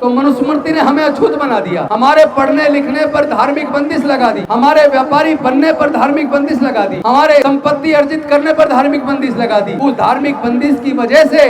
तो मनुस्मृति ने हमें अछूत बना दिया। हमारे पढ़ने लिखने पर धार्मिक बंदिश लगा दी, हमारे व्यापारी बनने पर धार्मिक बंदिश लगा दी, हमारे संपत्ति अर्जित करने पर धार्मिक बंदिश लगा दी। उस धार्मिक बंदिश की वजह से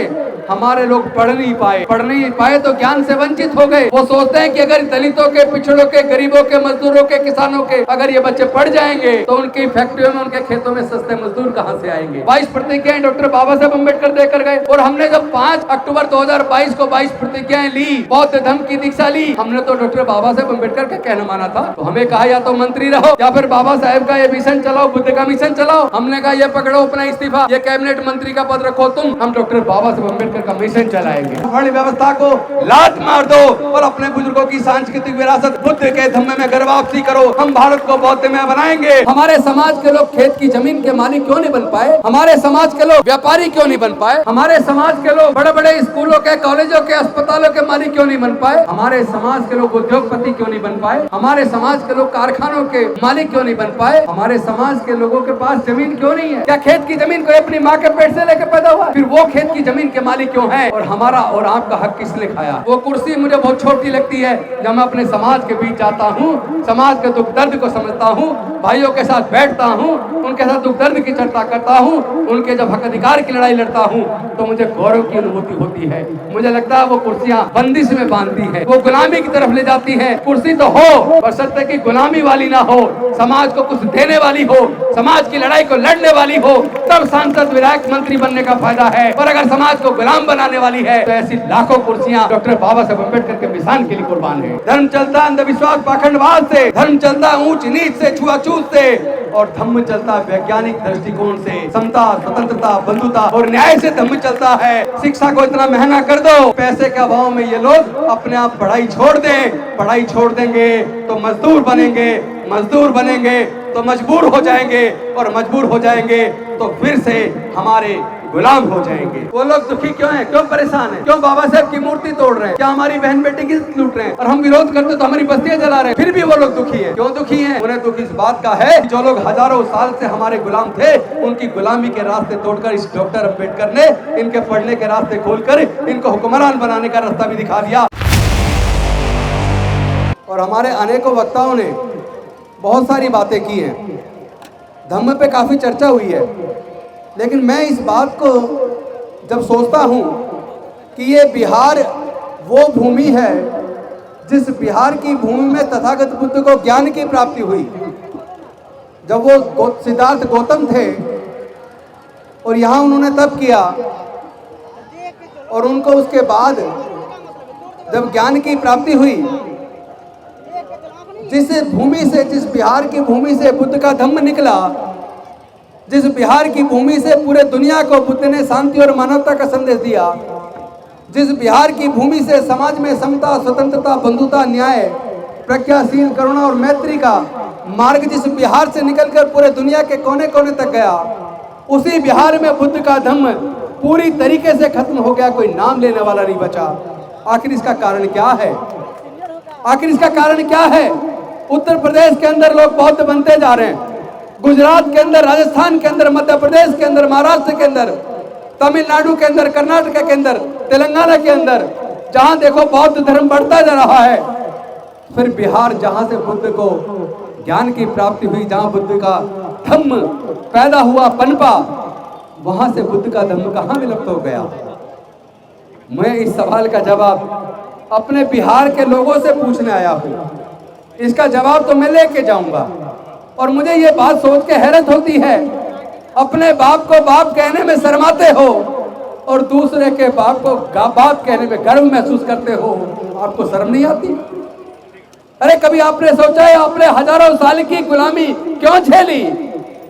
हमारे लोग पढ़ नहीं पाए तो ज्ञान से वंचित हो गए। वो सोचते हैं कि अगर दलितों के, पिछड़ों के, गरीबों के, मजदूरों के, किसानों के अगर ये बच्चे पढ़ जाएंगे तो उनकी फैक्ट्रियों में, उनके खेतों में सस्ते मजदूर कहां से आएंगे। 22 प्रतिज्ञाएं डॉक्टर बाबा साहब अम्बेडकर देकर गए और हमने जब 5 अक्टूबर 2022 को 22 प्रतिज्ञाएं ली, बौद्ध धर्म की दीक्षा ली, हमने तो डॉक्टर बाबा साहब अम्बेडकर का कहना माना था। तो हमें कहा या तो मंत्री रहो या फिर बाबा साहब का ये मिशन चलाओ, बुद्ध का मिशन चलाओ। हमने कहा ये पकड़ो अपना इस्तीफा, ये कैबिनेट मंत्री का पद रखो तुम, हम डॉक्टर बाबा साहब अम्बेडकर का मिशन चलाएंगे। बड़ी व्यवस्था को लात मार दो और अपने बुजुर्गों की सांस्कृतिक विरासत बुद्ध के धम्म में घर वापसी करो। हम भारत को बौद्ध में बनाएंगे। हमारे समाज के लोग खेत की जमीन के मालिक क्यों नहीं बन पाए? हमारे समाज के लोग व्यापारी क्यों नहीं बन पाए? हमारे समाज के लोग बड़े बड़े स्कूलों के, कॉलेजों के, अस्पतालों के मालिक क्यों नहीं बन पाए? हमारे समाज के लोग उद्योगपति क्यों नहीं बन पाए? हमारे समाज के लोग कारखानों के मालिक क्यों नहीं बन पाए? हमारे समाज के लोगों के पास जमीन क्यों नहीं है? क्या खेत की जमीन कोई अपनी माँ के पेट से लेकर पैदा हुआ? फिर वो खेत की जमीन के मालिक क्यों है? और हमारा और आपका हक किसने खाया? वो कुर्सी मुझे बहुत छोटी लगती है। जब मैं अपने समाज के बीच जाता हूँ, समाज के दुख दर्द को समझता हूँ, भाइयों के साथ बैठता हूँ, उनके साथ दुख दर्द की चर्चा करता हूँ, उनके जब हक अधिकार की लड़ाई लड़ता हूँ तो मुझे गौरव की अनुभूति होती है। मुझे लगता है वो कुर्सियाँ बंदिश में बांधती है, वो गुलामी की तरफ ले जाती है। कुर्सी तो हो, बशर्ते कि गुलामी वाली ना हो, समाज को कुछ देने वाली हो, समाज की लड़ाई को लड़ने वाली हो, तब सांसद, विधायक, मंत्री बनने का फायदा है। और अगर समाज को गुलाम बनाने वाली है तो ऐसी लाखों कुर्सियां डॉक्टर बाबा साहब अम्बेडकर के मिशन के लिए कुर्बान है। धर्म चलता अंधविश्वास, पाखंडवाद से, धर्म चलता ऊंच नीच से, छुआछूत से, और धम्म चलता वैज्ञानिक दृष्टिकोण से, समता, स्वतंत्रता, बंधुता और न्याय से धम्म चलता है। शिक्षा को इतना महंगा कर दो, पैसे के अभाव में ये लोग अपने आप पढ़ाई छोड़ दें। पढ़ाई छोड़ देंगे तो मजदूर बनेंगे, मजदूर बनेंगे तो मजबूर हो जाएंगे, और मजबूर हो जाएंगे तो फिर से हमारे गुलाम हो जाएंगे। वो लोग दुखी क्यों हैं? क्यों परेशान हैं? क्यों बाबा साहब की मूर्ति तोड़ रहे हैं? क्या हमारी बहन बेटी की लूट रहे हैं? और हम विरोध करते तो हमारी बस्तियां जला रहे हैं, फिर भी वो लोग दुखी हैं। क्यों दुखी हैं? उन्हें दुख इस बात का है जो लोग हजारों साल से हमारे गुलाम थे, उनकी गुलामी के रास्ते तोड़कर इस डॉक्टर अम्बेडकर ने इनके पढ़ने के रास्ते खोलकर इनको हुक्मरान बनाने का रास्ता भी दिखा दिया। और हमारे अनेकों वक्ताओं ने बहुत सारी बातें की हैं, धम्म पे काफी चर्चा हुई है, लेकिन मैं इस बात को जब सोचता हूँ कि ये बिहार वो भूमि है जिस बिहार की भूमि में तथागत बुद्ध को ज्ञान की प्राप्ति हुई। जब वो सिद्धार्थ गौतम थे और यहाँ उन्होंने तप किया, और उनको उसके बाद जब ज्ञान की प्राप्ति हुई, जिस भूमि से, जिस बिहार की भूमि से बुद्ध का धम्म निकला, जिस बिहार की भूमि से पूरे दुनिया को बुद्ध ने शांति और मानवता का संदेश दिया, जिस बिहार की भूमि से समाज में समता, स्वतंत्रता, बंधुता, न्याय, प्रज्ञाशील, करुणा और मैत्री का मार्ग जिस बिहार से निकलकर पूरे दुनिया के कोने कोने तक गया, उसी बिहार में बुद्ध का धम्म पूरी तरीके से खत्म हो गया। कोई नाम लेने वाला नहीं बचा। आखिर इसका कारण क्या है? आखिर इसका कारण क्या है? उत्तर प्रदेश के अंदर लोग बौद्ध बनते जा रहे हैं, गुजरात के अंदर, राजस्थान के अंदर, मध्य प्रदेश के अंदर, महाराष्ट्र के अंदर, तमिलनाडु के अंदर, कर्नाटक के अंदर, तेलंगाना के अंदर, जहां देखो बौद्ध धर्म बढ़ता जा रहा है। फिर बिहार, जहां से बुद्ध को ज्ञान की प्राप्ति हुई, जहां बुद्ध का धम्म पैदा हुआ, पनपा, वहां से बुद्ध का धम्म कहां विलुप्त हो गया? मैं इस सवाल का जवाब अपने बिहार के लोगों से पूछने आया हूं। इसका जवाब तो मैं लेके जाऊंगा। और मुझे ये बात सोच के हैरत होती है, अपने बाप को बाप कहने में शर्माते हो और दूसरे के बाप को बाप कहने में गर्व महसूस करते हो। आपको शर्म नहीं आती? अरे कभी आपने सोचा है आपने हजारों साल की गुलामी क्यों झेली?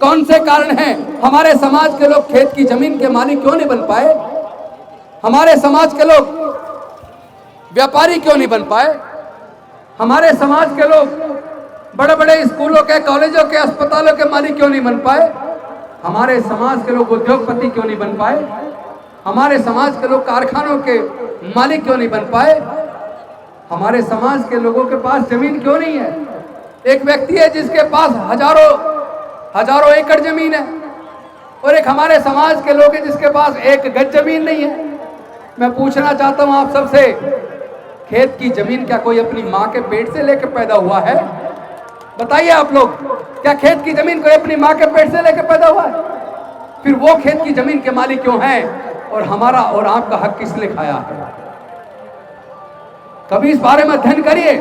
कौन से कारण हैं? हमारे समाज के लोग खेत की जमीन के मालिक क्यों नहीं बन पाए? हमारे समाज के लोग व्यापारी क्यों नहीं बन पाए? हमारे समाज के लोग बड़े बड़े स्कूलों के, कॉलेजों के, अस्पतालों के मालिक क्यों नहीं बन पाए? हमारे समाज के लोग उद्योगपति क्यों नहीं बन पाए? हमारे समाज के लोग कारखानों के मालिक क्यों नहीं बन पाए? हमारे समाज के लोगों के पास जमीन क्यों नहीं है? एक व्यक्ति है जिसके पास हजारों एकड़ जमीन है, और एक हमारे समाज के लोग हैं जिसके पास एक गज जमीन नहीं है। मैं पूछना चाहता हूं आप सबसे खेत की जमीन क्या कोई अपनी माँ के पेट से लेकर पैदा हुआ है? बताइए आप लोग, क्या खेत की जमीन कोई अपनी माँ के पेट से लेकर पैदा हुआ है? फिर वो खेत की जमीन के मालिक क्यों हैं और हमारा और आपका हक किसने खाया है? कभी इस बारे में अध्ययन करिए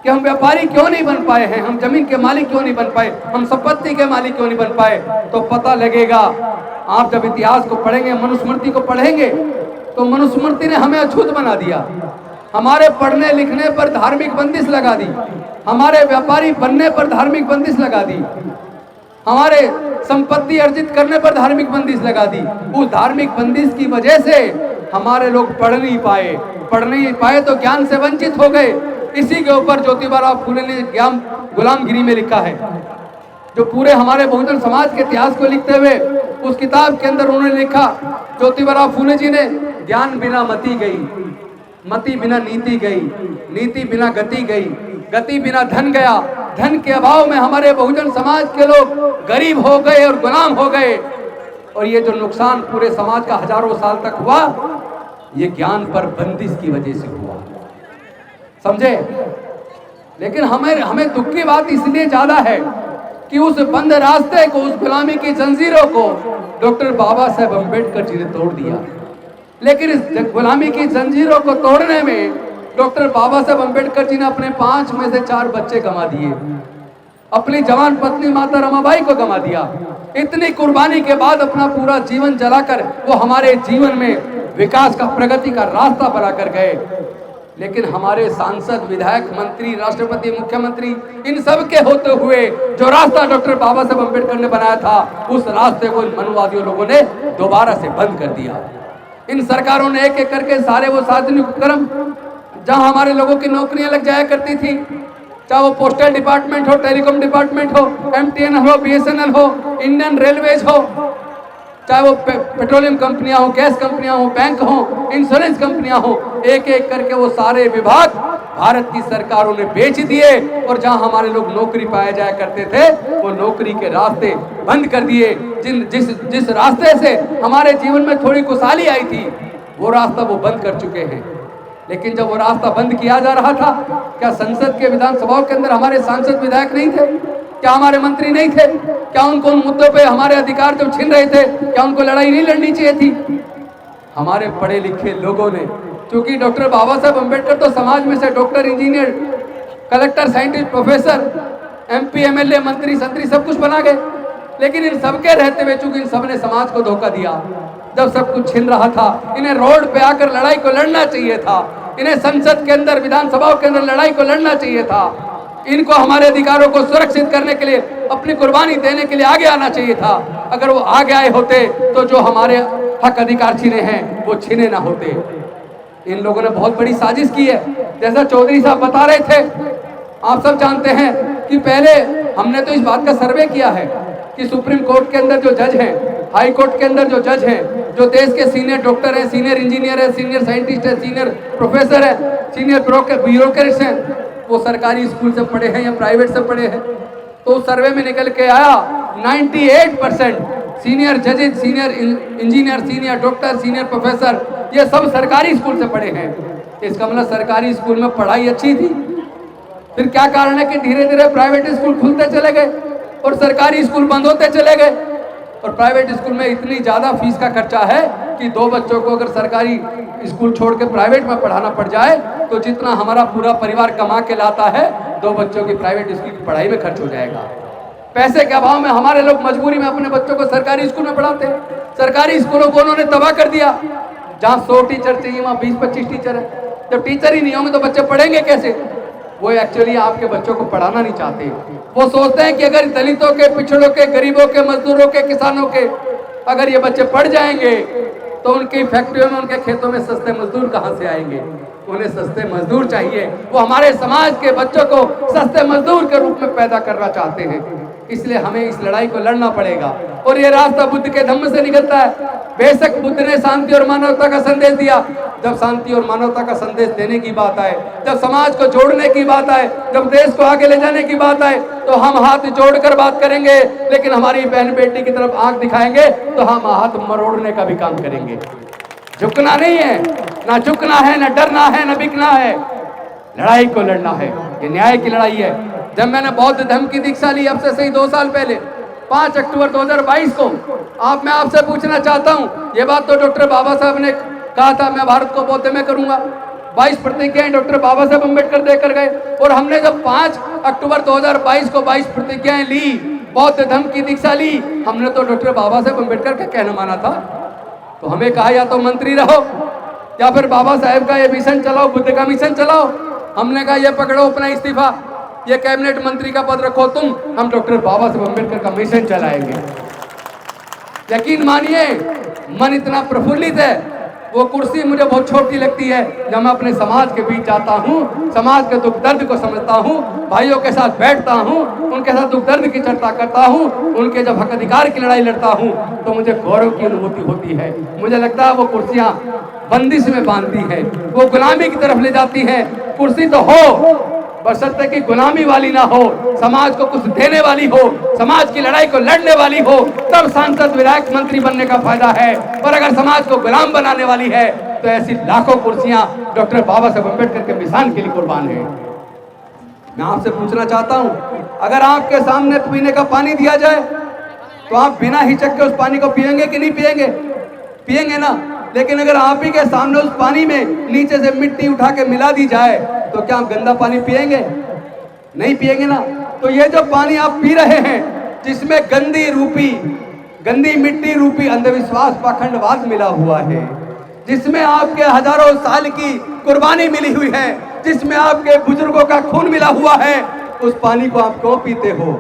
कि हम व्यापारी क्यों नहीं बन पाए हैं, हम जमीन के मालिक क्यों नहीं बन पाए, हम संपत्ति के मालिक क्यों नहीं बन पाए। तो पता लगेगा, आप जब इतिहास को पढ़ेंगे, मनुस्मृति को पढ़ेंगे, तो मनुस्मृति ने हमें अछूत बना दिया। हमारे पढ़ने लिखने पर धार्मिक बंदिश लगा दी, हमारे व्यापारी बनने पर धार्मिक बंदिश लगा दी, हमारे संपत्ति अर्जित करने पर धार्मिक बंदिश लगा दी। उस धार्मिक बंदिश की वजह से हमारे लोग पढ़ नहीं पाए तो ज्ञान से वंचित हो गए। इसी के ऊपर ज्योतिबा फूले ने ज्ञान गुलामगिरी में लिखा है, जो पूरे हमारे बहुजन समाज के इतिहास को लिखते हुए उस किताब के अंदर उन्होंने लिखा, ज्योतिबा फूले जी ने, ज्ञान बिना मति गई, मति बिना नीति गई, नीति बिना गति गई, गति बिना धन गया, धन के अभाव में हमारे बहुजन समाज के लोग गरीब हो गए और गुलाम हो गए। और ये जो नुकसान पूरे समाज का हजारों साल तक हुआ, ये ज्ञान पर बंदिश की वजह से हुआ, समझे। लेकिन हमें दुख की बात इसलिए ज्यादा है कि उस बंद रास्ते को, उस गुलामी की जंजीरों को डॉक्टर बाबा साहेब अम्बेडकर जी ने तोड़ दिया। लेकिन इस गुलामी की जंजीरों को तोड़ने में डॉक्टर बाबा साहेब अम्बेडकर जी ने अपने 5 में से 4 बच्चे गंवा दिए, अपनी जवान पत्नी माता रमाबाई को गंवा दिया। इतनी कुर्बानी के बाद अपना पूरा जीवन जलाकर वो हमारे जीवन में विकास का, प्रगति का रास्ता बनाकर गए। लेकिन हमारे सांसद, विधायक, मंत्री, राष्ट्रपति, मुख्यमंत्री, इन सब के होते हुए जो रास्ता डॉक्टर बाबा साहेब अम्बेडकर ने बनाया था, उस रास्ते को मनुवादियों लोगों ने दोबारा से बंद कर दिया। इन सरकारों ने एक एक करके सारे वो सार्वजनिक उपक्रम जहां हमारे लोगों की नौकरियां लग जाया करती थी, चाहे वो पोस्टल डिपार्टमेंट हो, टेलीकॉम डिपार्टमेंट हो, MTN हो, BSNL हो, इंडियन रेलवेज हो, चाहे वो पेट्रोलियम कंपनियां हो, गैस कंपनियां हो, बैंक हो, इंश्योरेंस कंपनियां हो, एक एक करके वो सारे विभाग भारत की सरकारों ने बेच दिए। और जहां हमारे लोग नौकरी पाए जाया करते थे, वो नौकरी के रास्ते बंद कर दिए। जिस रास्ते से हमारे जीवन में थोड़ी खुशहाली आई थी, वो रास्ता वो बंद कर चुके हैं। लेकिन जब वो रास्ता बंद किया जा रहा था, क्या संसद के विधानसभाओं के अंदर हमारे सांसद विधायक नहीं थे? क्या हमारे मंत्री नहीं थे? क्या उनको उन मुद्दों पे हमारे अधिकार जब छीन रहे थे, क्या उनको लड़ाई नहीं लड़नी चाहिए थी? हमारे पढ़े लिखे लोगों ने, क्योंकि डॉक्टर बाबा साहेब अम्बेडकर तो समाज में से doctor, engineer, collector, scientist, professor, MP, MLA, मंत्री, संतरी सब कुछ बना गए। लेकिन इन सबके रहते हुए चूंकि इन सबने समाज को धोखा दिया, जब सब कुछ छिन रहा था, इन्हें रोड पे आकर लड़ाई को लड़ना चाहिए था, इन्हें संसद के अंदर, विधानसभाओं के अंदर लड़ाई को लड़ना चाहिए था, इनको हमारे अधिकारों को सुरक्षित करने के लिए, अपनी कुर्बानी देने के लिए आगे आना चाहिए था। अगर वो आगे आए होते तो जो हमारे हक अधिकार छीने हैं वो छीने ना होते। इन लोगों ने बहुत बड़ी साजिश की है। जैसा चौधरी साहब बता रहे थे, आप सब जानते हैं कि पहले हमने तो इस बात का सर्वे किया है कि सुप्रीम कोर्ट के अंदर जो जज हैं, हाई कोर्ट के अंदर जो जज हैं, जो देश के सीनियर डॉक्टर हैं, सीनियर इंजीनियर है, सीनियर साइंटिस्ट है, सीनियर प्रोफेसर है, सीनियर ब्यूरोक्रेट्स हैं, वो सरकारी स्कूल से पढ़े हैं या प्राइवेट से पढ़े हैं। तो सर्वे में निकल के आया 98% सीनियर जजेज, senior engineer, senior doctor, senior professor, ये सब सरकारी स्कूल से पढ़े हैं। इसका मतलब सरकारी स्कूल में पढ़ाई अच्छी थी। फिर क्या कारण है कि धीरे धीरे प्राइवेट स्कूल खुलते चले गए और सरकारी स्कूल बंद होते चले गए। और प्राइवेट स्कूल में इतनी ज़्यादा फीस का खर्चा है कि 2 बच्चों को अगर सरकारी स्कूल छोड़ के प्राइवेट में पढ़ाना पड़ जाए तो जितना हमारा पूरा परिवार कमा के लाता है, 2 बच्चों की प्राइवेट स्कूल की पढ़ाई में खर्च हो जाएगा। पैसे के अभाव में हमारे लोग मजबूरी में अपने बच्चों को सरकारी स्कूल में पढ़ाते हैं। सरकारी स्कूलों को उन्होंने तबाह कर दिया। जहाँ 100 टीचर चाहिए वहाँ 20-25 टीचर है। जब टीचर ही नहीं होंगे तो बच्चे पढ़ेंगे कैसे? वो एक्चुअली आपके बच्चों को पढ़ाना नहीं चाहते। वो सोचते हैं कि अगर दलितों के, पिछड़ों के, गरीबों के, मजदूरों के, किसानों के अगर ये बच्चे पढ़ जाएंगे तो उनकी फैक्ट्रियों में, उनके खेतों में सस्ते मजदूर कहाँ से आएंगे? उन्हें सस्ते मजदूर चाहिए। वो हमारे समाज के बच्चों को सस्ते मजदूर के रूप में पैदा करना चाहते हैं। इसलिए हमें इस लड़ाई को लड़ना पड़ेगा और ये रास्ता बुद्ध के धम्म से निकलता है। बेशक बुद्ध ने शांति और मानवता का संदेश दिया। जब शांति और मानवता का संदेश देने की बात आए, जब समाज को जोड़ने की बात आए, जब देश को आगे ले जाने की बात आए तो हम हाथ जोड़कर बात करेंगे। लेकिन हमारी बहन बेटी की तरफ आंख दिखाएंगे तो हम हाथ मरोड़ने का भी काम करेंगे। झुकना नहीं है, ना झुकना है, ना डरना है, ना बिकना है, लड़ाई को लड़ना है। ये न्याय की लड़ाई है। जब मैंने बौद्ध धर्म की दीक्षा ली, अब से सही 2 साल पहले 5 अक्टूबर 2022 को, मैं आपसे पूछना चाहता हूं, ये बात तो डॉक्टर बाबा साहब ने कहा था मैं भारत को बौद्ध में करूंगा। 22 प्रतिज्ञाएं डॉक्टर बाबा साहब अम्बेडकर देकर गए, और हमने जब 5 अक्टूबर 2022 को 22 प्रतिज्ञाएं ली, बौद्ध धर्म की दीक्षा ली, हमने तो डॉक्टर बाबा साहब अम्बेडकर का कहना माना था। तो हमें कहा या तो मंत्री रहो या फिर बाबा साहब का ये मिशन चलाओ, बुद्ध का मिशन चलाओ। हमने कहा ये पकड़ो अपना इस्तीफा, ये कैबिनेट मंत्री का पद रखो तुम, हम डॉक्टर बाबा साहब अम्बेडकर का मिशन चलाएंगे। यकीन मानिए, मन इतना प्रफुल्लित है, वो कुर्सी मुझे बहुत छोटी लगती है। जब मैं अपने समाज के बीच जाता हूँ, समाज के दुख दर्द को समझता हूँ, भाइयों के साथ बैठता हूँ, उनके साथ दुख दर्द की चर्चा करता हूँ, उनके जब हक अधिकार की लड़ाई लड़ता हूँ, तो मुझे गौरव की अनुभूति होती है। मुझे लगता है वो कुर्सियाँ बंदिश में बांधती है, वो गुलामी की तरफ ले जाती है। कुर्सी तो हो, बशर्ते कि गुलामी वाली ना हो, समाज को कुछ देने वाली हो, समाज की लड़ाई को लड़ने वाली हो, तब सांसद विधायक मंत्री बनने का फायदा है। और अगर समाज को गुलाम बनाने वाली है, तो ऐसी लाखों कुर्सियां डॉक्टर बाबा साहब अम्बेडकर के मिशन के लिए कुर्बान है। मैं आपसे पूछना चाहता हूं, अगर आपके सामने पीने का पानी दिया जाए, तो आप बिना हिचक के उस पानी को पिएंगे कि नहीं पिएंगे? पिएंगे ना। लेकिन अगर आप ही के सामने उस पानी में नीचे से मिट्टी उठा के मिला दी जाए, तो क्या आप गंदा पानी पिएंगे? नहीं पिएंगे ना। तो ये जो पानी आप पी रहे हैं, जिसमें गंदी मिट्टी रूपी अंधविश्वास पाखंडवाद मिला हुआ है, जिसमें आपके हजारों साल की कुर्बानी मिली हुई है, जिसमें आपके बुजुर्गों का खून मिला हुआ है, उस पानी को आप क्यों पीते हो?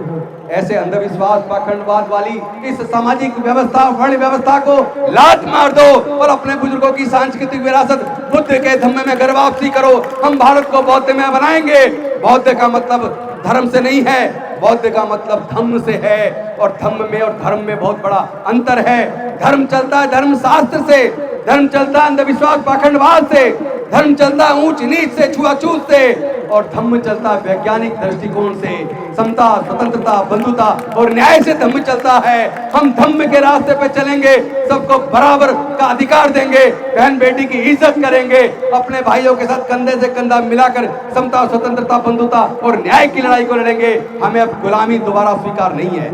ऐसे अंधविश्वास पाखंडवाद वाली इस सामाजिक व्यवस्था, वर्ण व्यवस्था को लात मार दो और अपने बुजुर्गों की सांस्कृतिक विरासत बुद्ध के धम्म में घर वापसी करो। हम भारत को बौद्ध में बनाएंगे। बौद्ध का मतलब धर्म से नहीं है, बौद्ध का मतलब धम्म से है, और धम्म में और धर्म में बहुत बड़ा अंतर है। धर्म चलता है धर्म शास्त्र से, धर्म चलता है अंधविश्वास पाखंडवाद से, धर्म चलता है ऊंच नीच से, छुआछूत से, और धम्म चलता है वैज्ञानिक दृष्टिकोण से, समता, स्वतंत्रता, बंधुता और न्याय से धम्म चलता है। हम धम्म के रास्ते पे चलेंगे, सबको बराबर का अधिकार देंगे, बहन बेटी की इज्जत करेंगे, अपने भाइयों के साथ कंधे से कंधा मिलाकर समता, स्वतंत्रता, बंधुता और न्याय की लड़ाई को लड़ेंगे। हमें अब गुलामी दोबारा स्वीकार नहीं है।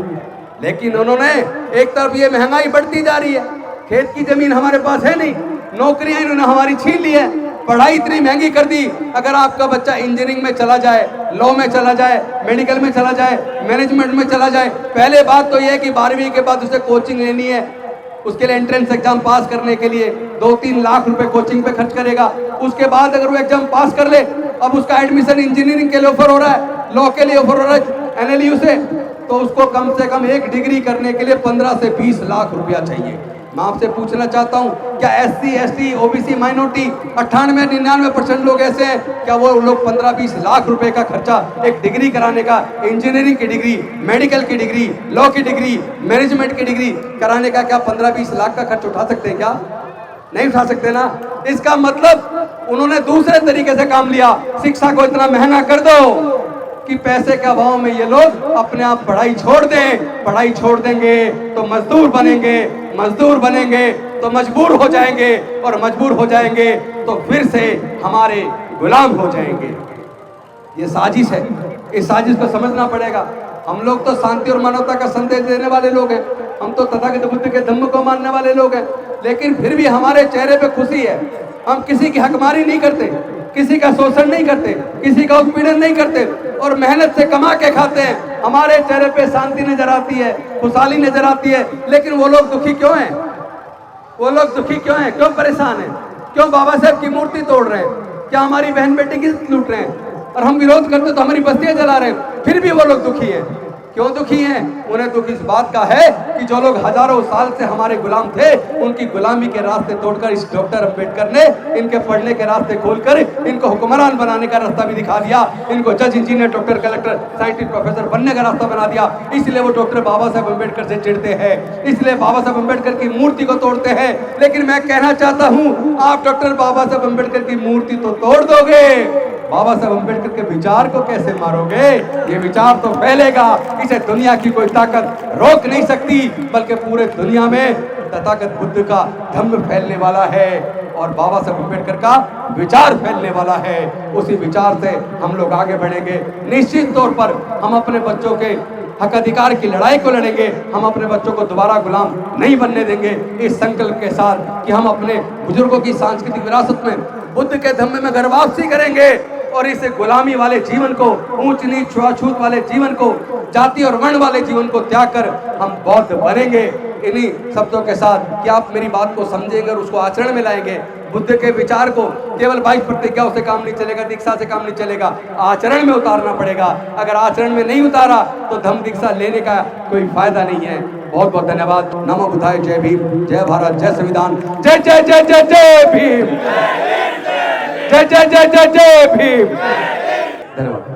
लेकिन उन्होंने एक तरफ ये महंगाई बढ़ती जा रही है, खेत की जमीन हमारे पास है नहीं, नौकरियां इन्होंने हमारी छीन ली है, पढ़ाई इतनी महंगी कर दी। अगर आपका बच्चा इंजीनियरिंग में चला जाए, लॉ में चला जाए, मेडिकल में चला जाए, मैनेजमेंट में चला जाए, पहले बात तो यह है कि 12वीं के बाद उसे कोचिंग लेनी है। उसके लिए एंट्रेंस एग्जाम पास करने के लिए 2-3 लाख रुपए कोचिंग पे खर्च करेगा। उसके बाद अगर वो एग्जाम पास कर ले, अब उसका एडमिशन इंजीनियरिंग के लिए ऑफर हो रहा है, लॉ के लिए ऑफर हो रहा है NLU से, तो उसको कम से कम एक डिग्री करने के लिए 15 से 20 लाख रुपया चाहिए। मैं आपसे पूछना चाहता हूं, क्या SC, ST, OBC, माइनॉरिटी 98-99% लोग ऐसे हैं, क्या वो लोग 15-20 लाख रुपए का खर्चा एक डिग्री कराने का, इंजीनियरिंग की डिग्री, मेडिकल की डिग्री, लॉ की डिग्री, मैनेजमेंट की डिग्री कराने का क्या 15-20 लाख का खर्च उठा सकते हैं? क्या नहीं उठा सकते ना। इसका मतलब उन्होंने दूसरे तरीके से काम लिया। शिक्षा को इतना महंगा कर दो कि पैसे के अभाव में ये लोग अपने आप पढ़ाई छोड़ दें। पढ़ाई छोड़ देंगे तो मजदूर बनेंगे, मजदूर बनेंगे तो मजबूर हो जाएंगे, और मजबूर हो जाएंगे तो फिर से हमारे गुलाम हो जाएंगे। ये साजिश है, इस साजिश को समझना पड़ेगा। हम लोग तो शांति और मानवता का संदेश देने वाले लोग हैं, हम तो तथागत बुद्ध के धम्म को मानने वाले लोग हैं, लेकिन फिर भी हमारे चेहरे पे खुशी है। हम किसी की हकमारी नहीं करते, किसी का शोषण नहीं करते, किसी का उत्पीड़न नहीं करते, और मेहनत से कमा के खाते हैं। हमारे चेहरे पे शांति नजर आती है, खुशहाली नजर आती है। लेकिन वो लोग दुखी क्यों हैं? वो लोग दुखी क्यों हैं? क्यों परेशान हैं? क्यों बाबा साहब की मूर्ति तोड़ रहे हैं? क्या हमारी बहन बेटी की लूट रहे हैं? और हम विरोध करते तो हमारी बस्तियां जला रहे हैं, फिर भी वो लोग दुखी हैं। क्यों दुखी हैं? उन्हें दुख इस बात का है कि जो लोग हजारों साल से हमारे गुलाम थे, उनकी गुलामी के रास्ते तोड़कर इस डॉक्टर अंबेडकर ने इनके पढ़ने के रास्ते खोलकर इनको हुक्मरान बनाने का रास्ता भी दिखा दिया। इनको जज, engineer, doctor, collector, scientist, professor बनने का रास्ता बना दिया। इसलिए वो डॉक्टर बाबा साहब अंबेडकर से चिढ़ते हैं, इसलिए बाबा साहब अंबेडकर की मूर्ति को तोड़ते हैं। लेकिन मैं कहना चाहता हूँ, आप डॉक्टर बाबा साहब अंबेडकर की मूर्ति तो तोड़ दोगे, बाबा साहब अंबेडकर के विचार को कैसे मारोगे? ये विचार तो फैलेगा, इसे दुनिया की कोई ताकत रोक नहीं सकती, बल्कि पूरे दुनिया में तथागत बुद्ध का धम्म फैलने वाला है और बाबा साहब अम्बेडकर का विचार फैलने वाला है। उसी विचार से हम लोग आगे बढ़ेंगे। निश्चित तौर पर हम अपने बच्चों के हक अधिकार की लड़ाई को लड़ेंगे। हम अपने बच्चों को दोबारा गुलाम नहीं बनने देंगे, इस संकल्प के साथ कि हम अपने बुजुर्गों की सांस्कृतिक विरासत में बुद्ध के धम्म में घर वापसी करेंगे और इस गुलामी वाले जीवन को, ऊंच नीच छुआछूत वाले जीवन को, जाति और वर्ण वाले जीवन को त्याग कर हम बौद्ध बनेंगे। इन्हीं शब्दों के साथ कि आप मेरी बात को समझेंगे और उसको आचरण में लाएंगे। बुद्ध के विचार को केवल 22 प्रतिज्ञाओं से काम नहीं चलेगा, दीक्षा से काम नहीं चलेगा, आचरण में उतारना पड़ेगा। अगर आचरण में नहीं उतारा तो धम्म दीक्षा लेने का कोई फायदा नहीं है। बहुत बहुत धन्यवाद। नमो बुद्धाय। जय भीम, जय भारत, जय संविधान, जय जय जय जय जय भीम, जय जय जय जय जय भीम। धन्यवाद।